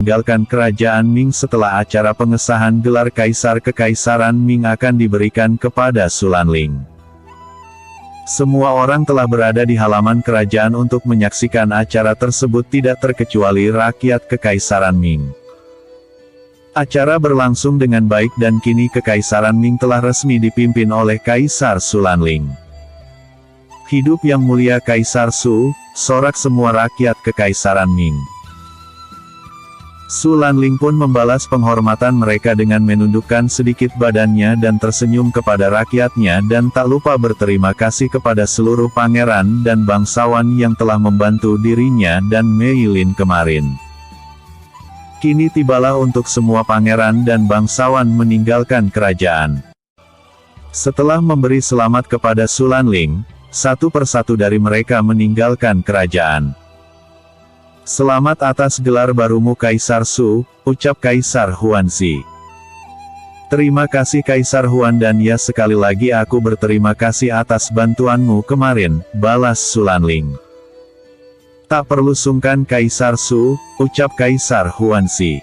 meninggalkan kerajaan Ming setelah acara pengesahan gelar Kaisar Kekaisaran Ming akan diberikan kepada Sulanling. Semua orang telah berada di halaman kerajaan untuk menyaksikan acara tersebut, tidak terkecuali rakyat Kekaisaran Ming. Acara berlangsung dengan baik dan kini Kekaisaran Ming telah resmi dipimpin oleh Kaisar Sulanling. Hidup yang mulia Kaisar Su, sorak semua rakyat Kekaisaran Ming. Sulanling pun membalas penghormatan mereka dengan menundukkan sedikit badannya dan tersenyum kepada rakyatnya dan tak lupa berterima kasih kepada seluruh pangeran dan bangsawan yang telah membantu dirinya dan Mei Lin kemarin. Kini tibalah untuk semua pangeran dan bangsawan meninggalkan kerajaan. Setelah memberi selamat kepada Sulanling, satu persatu dari mereka meninggalkan kerajaan. Selamat atas gelar barumu Kaisar Su, ucap Kaisar Huanzi. Terima kasih Kaisar Huan, dan ya sekali lagi aku berterima kasih atas bantuanmu kemarin, balas Sulanling. Tak perlu sungkan Kaisar Su, ucap Kaisar Huanzi.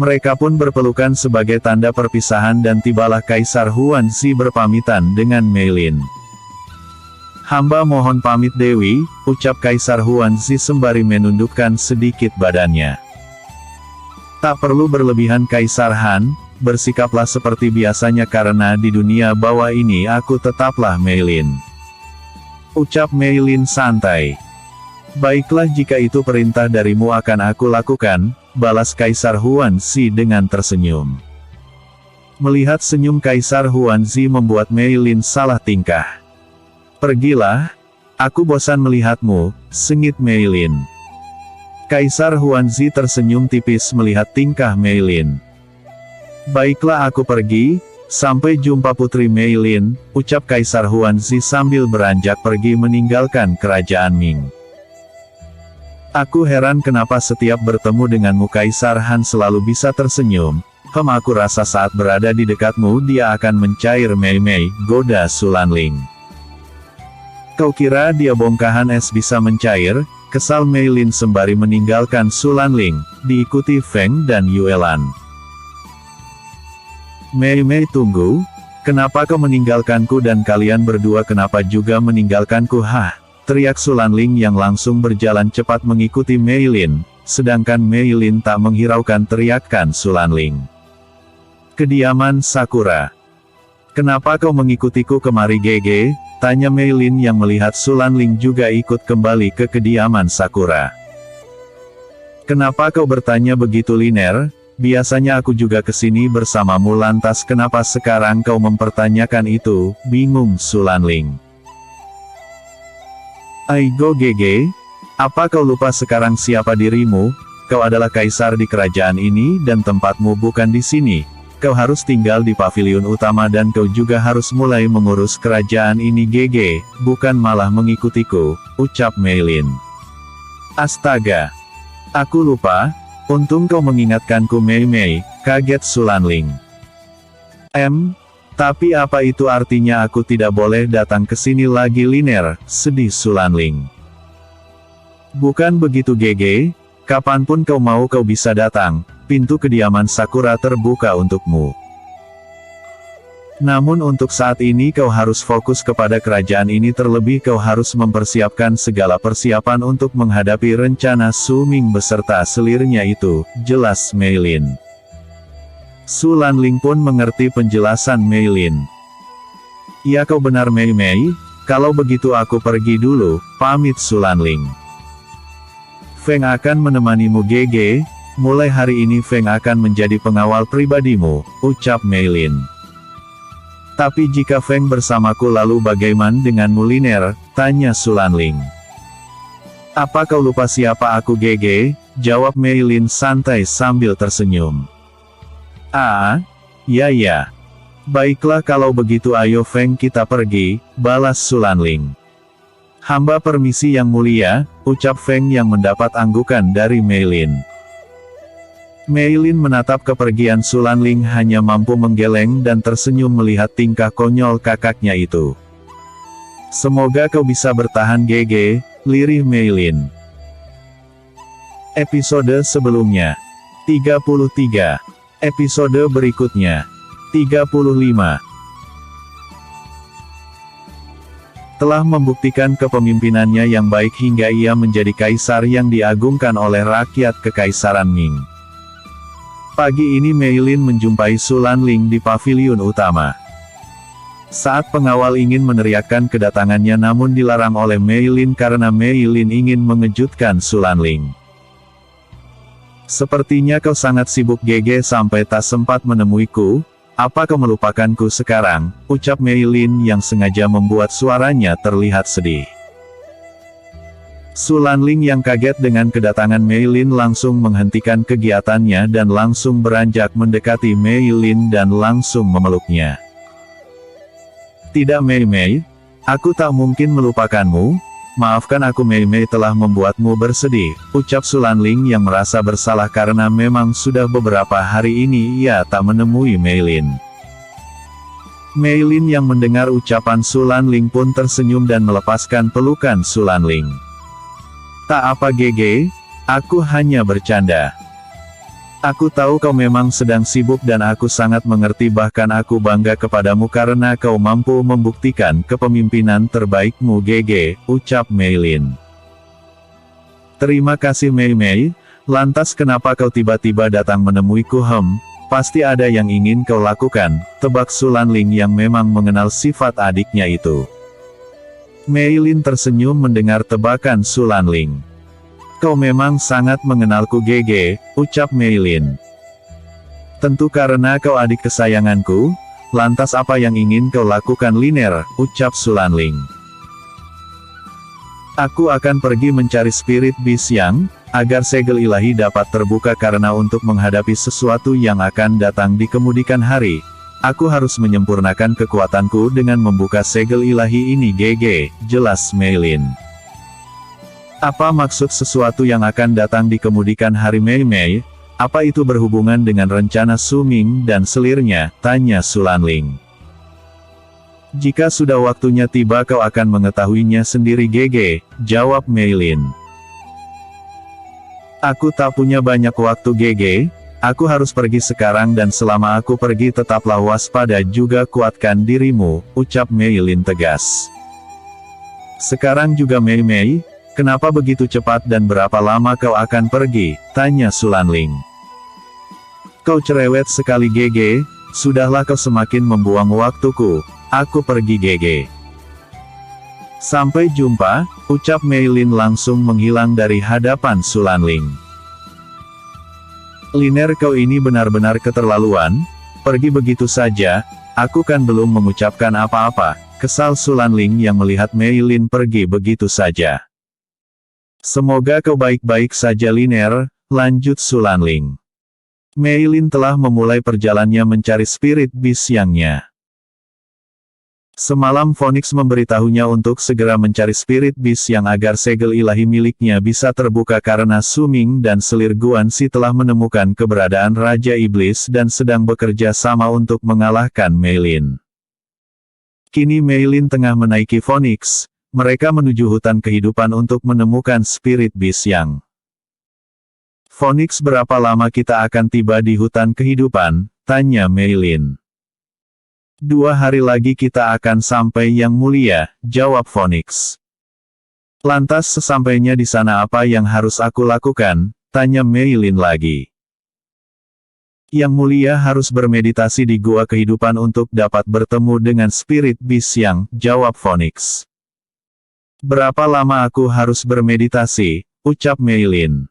Mereka pun berpelukan sebagai tanda perpisahan dan tibalah Kaisar Huanzi berpamitan dengan Mei Lin. Hamba mohon pamit Dewi, ucap Kaisar Huanzi sembari menundukkan sedikit badannya. Tak perlu berlebihan Kaisar Han, bersikaplah seperti biasanya karena di dunia bawah ini aku tetaplah Mei Lin. Ucap Mei Lin santai. Baiklah jika itu perintah darimu akan aku lakukan, balas Kaisar Huanzi dengan tersenyum. Melihat senyum Kaisar Huanzi membuat Mei Lin salah tingkah. Pergilah, aku bosan melihatmu, sengit Mei Lin. Kaisar Huanzi tersenyum tipis melihat tingkah Mei Lin. Baiklah aku pergi, sampai jumpa Putri Mei Lin, ucap Kaisar Huanzi sambil beranjak pergi meninggalkan kerajaan Ming. Aku heran kenapa setiap bertemu denganmu Kaisar Han selalu bisa tersenyum. Aku rasa saat berada di dekatmu dia akan mencair Mei Mei, goda Sulanling. Kau kira dia bongkahan es bisa mencair? Kesal Mei Lin sembari meninggalkan Sulanling, diikuti Feng dan Yuelan. Mei Mei tunggu, kenapa kau meninggalkanku dan kalian berdua kenapa juga meninggalkanku? Hah? Teriak Sulanling yang langsung berjalan cepat mengikuti Mei Lin, sedangkan Mei Lin tak menghiraukan teriakan Sulanling. Kediaman Sakura. Kenapa kau mengikutiku kemari Gege? Tanya Mei Lin yang melihat Sulanling juga ikut kembali ke kediaman Sakura. Kenapa kau bertanya begitu Liner? Biasanya aku juga kesini bersamamu, lantas kenapa sekarang kau mempertanyakan itu? Bingung Sulanling. Aigo Gege, apa kau lupa sekarang siapa dirimu? Kau adalah kaisar di kerajaan ini dan tempatmu bukan di sini. Kau harus tinggal di pavilion utama dan kau juga harus mulai mengurus kerajaan ini Gege, bukan malah mengikutiku, ucap Mei Lin. Astaga. Aku lupa, untung kau mengingatkanku Mei Mei, kaget Sulanling. Tapi apa itu artinya aku tidak boleh datang ke sini lagi Liner, sedih Sulanling. Bukan begitu Gege, kapanpun kau mau kau bisa datang, pintu kediaman Sakura terbuka untukmu. Namun untuk saat ini kau harus fokus kepada kerajaan ini, terlebih kau harus mempersiapkan segala persiapan untuk menghadapi rencana Su Ming beserta selirnya itu, jelas Mei Lin. Sulanling pun mengerti penjelasan Mei Lin. Ya kau benar Mei Mei, kalau begitu aku pergi dulu, pamit Sulanling. Feng akan menemanimu Gege, mulai hari ini Feng akan menjadi pengawal pribadimu, ucap Mei Lin. Tapi jika Feng bersamaku lalu bagaimana denganmu Liner? Tanya Sulanling. Apa kau lupa siapa aku Gege? Jawab Mei Lin santai sambil tersenyum. Ya. Baiklah kalau begitu ayo Feng kita pergi, balas Sulanling. Hamba permisi yang mulia, ucap Feng yang mendapat anggukan dari Mei Lin. Mei Lin menatap kepergian Sulanling hanya mampu menggeleng dan tersenyum melihat tingkah konyol kakaknya itu. Semoga kau bisa bertahan Gege, lirih Mei Lin. Episode sebelumnya. 33. Episode berikutnya. 35. Telah membuktikan kepemimpinannya yang baik hingga ia menjadi kaisar yang diagungkan oleh rakyat Kekaisaran Ming. Pagi ini Mei Lin menjumpai Su Lanling di paviliun utama. Saat pengawal ingin meneriakkan kedatangannya namun dilarang oleh Mei Lin karena Mei Lin ingin mengejutkan Su Lanling. Sepertinya kau sangat sibuk GG sampai tak sempat menemuiku. Apa kau melupakanku sekarang, ucap Mei Lin yang sengaja membuat suaranya terlihat sedih. Su Lanling yang kaget dengan kedatangan Mei Lin langsung menghentikan kegiatannya dan langsung beranjak mendekati Mei Lin dan langsung memeluknya. Tidak Mei Mei, aku tak mungkin melupakanmu, maafkan aku Mei Mei telah membuatmu bersedih, ucap Su Lanling yang merasa bersalah karena memang sudah beberapa hari ini ia tak menemui Mei Lin. Mei Lin yang mendengar ucapan Su Lanling pun tersenyum dan melepaskan pelukan Su Lanling. Tak apa GG, aku hanya bercanda. Aku tahu kau memang sedang sibuk dan aku sangat mengerti bahkan aku bangga kepadamu karena kau mampu membuktikan kepemimpinan terbaikmu GG, ucap Mei Lin. Terima kasih Mei Mei, lantas kenapa kau tiba-tiba datang menemuiku pasti ada yang ingin kau lakukan, tebak Su Lanling yang memang mengenal sifat adiknya itu. Mei Lin tersenyum mendengar tebakan Su Lanling. Kau memang sangat mengenalku GG, ucap Mei Lin. Tentu karena kau adik kesayanganku, lantas apa yang ingin kau lakukan Liner, ucap Su Lanling. Aku akan pergi mencari spirit beast yang, agar segel ilahi dapat terbuka karena untuk menghadapi sesuatu yang akan datang di kemudian hari, aku harus menyempurnakan kekuatanku dengan membuka segel ilahi ini GG, jelas Mei Lin. Apa maksud sesuatu yang akan datang di kemudian hari Mei Mei? Apa itu berhubungan dengan rencana Su Ming dan selirnya? Tanya Su Lanling. Jika sudah waktunya tiba kau akan mengetahuinya sendiri GG, jawab Mei Lin. Aku tak punya banyak waktu GG, aku harus pergi sekarang dan selama aku pergi tetaplah waspada juga kuatkan dirimu, ucap Mei Lin tegas. Sekarang juga Mei Mei? Kenapa begitu cepat dan berapa lama kau akan pergi? Tanya Su Lanling. Kau cerewet sekali GG, sudahlah kau semakin membuang waktuku, aku pergi GG. Sampai jumpa, ucap Mei Lin langsung menghilang dari hadapan Su Lanling. Liner kau ini benar-benar keterlaluan, pergi begitu saja, aku kan belum mengucapkan apa-apa, kesal Su Lanling yang melihat Mei Lin pergi begitu saja. Semoga kau baik-baik saja Liner, lanjut Su Lanling. Mei Lin telah memulai perjalanannya mencari spirit beast yangnya. Semalam Phoenix memberitahunya untuk segera mencari spirit beast yang agar segel ilahi miliknya bisa terbuka karena Su Ming dan selir Guanxi telah menemukan keberadaan Raja Iblis dan sedang bekerja sama untuk mengalahkan Mei Lin. Kini Mei Lin tengah menaiki Phoenix. Mereka menuju hutan kehidupan untuk menemukan spirit beast yang. Phoenix berapa lama kita akan tiba di hutan kehidupan? Tanya Mei Lin. 2 hari lagi kita akan sampai Yang Mulia, jawab Phoenix. Lantas sesampainya di sana apa yang harus aku lakukan? Tanya Mei Lin lagi. Yang Mulia harus bermeditasi di gua kehidupan untuk dapat bertemu dengan spirit beast yang, jawab Phoenix. Berapa lama aku harus bermeditasi, ucap Mei Lin.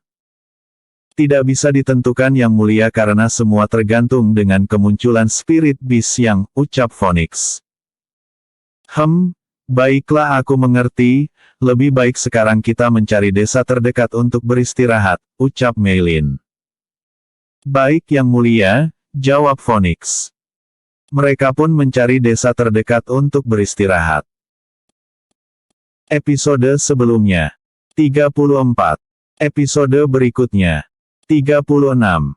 Tidak bisa ditentukan Yang Mulia karena semua tergantung dengan kemunculan spirit beast yang, ucap Phoenix. Baiklah aku mengerti, lebih baik sekarang kita mencari desa terdekat untuk beristirahat, ucap Mei Lin. Baik Yang Mulia, jawab Phoenix. Mereka pun mencari desa terdekat untuk beristirahat. Episode sebelumnya. 34. Episode berikutnya. 36.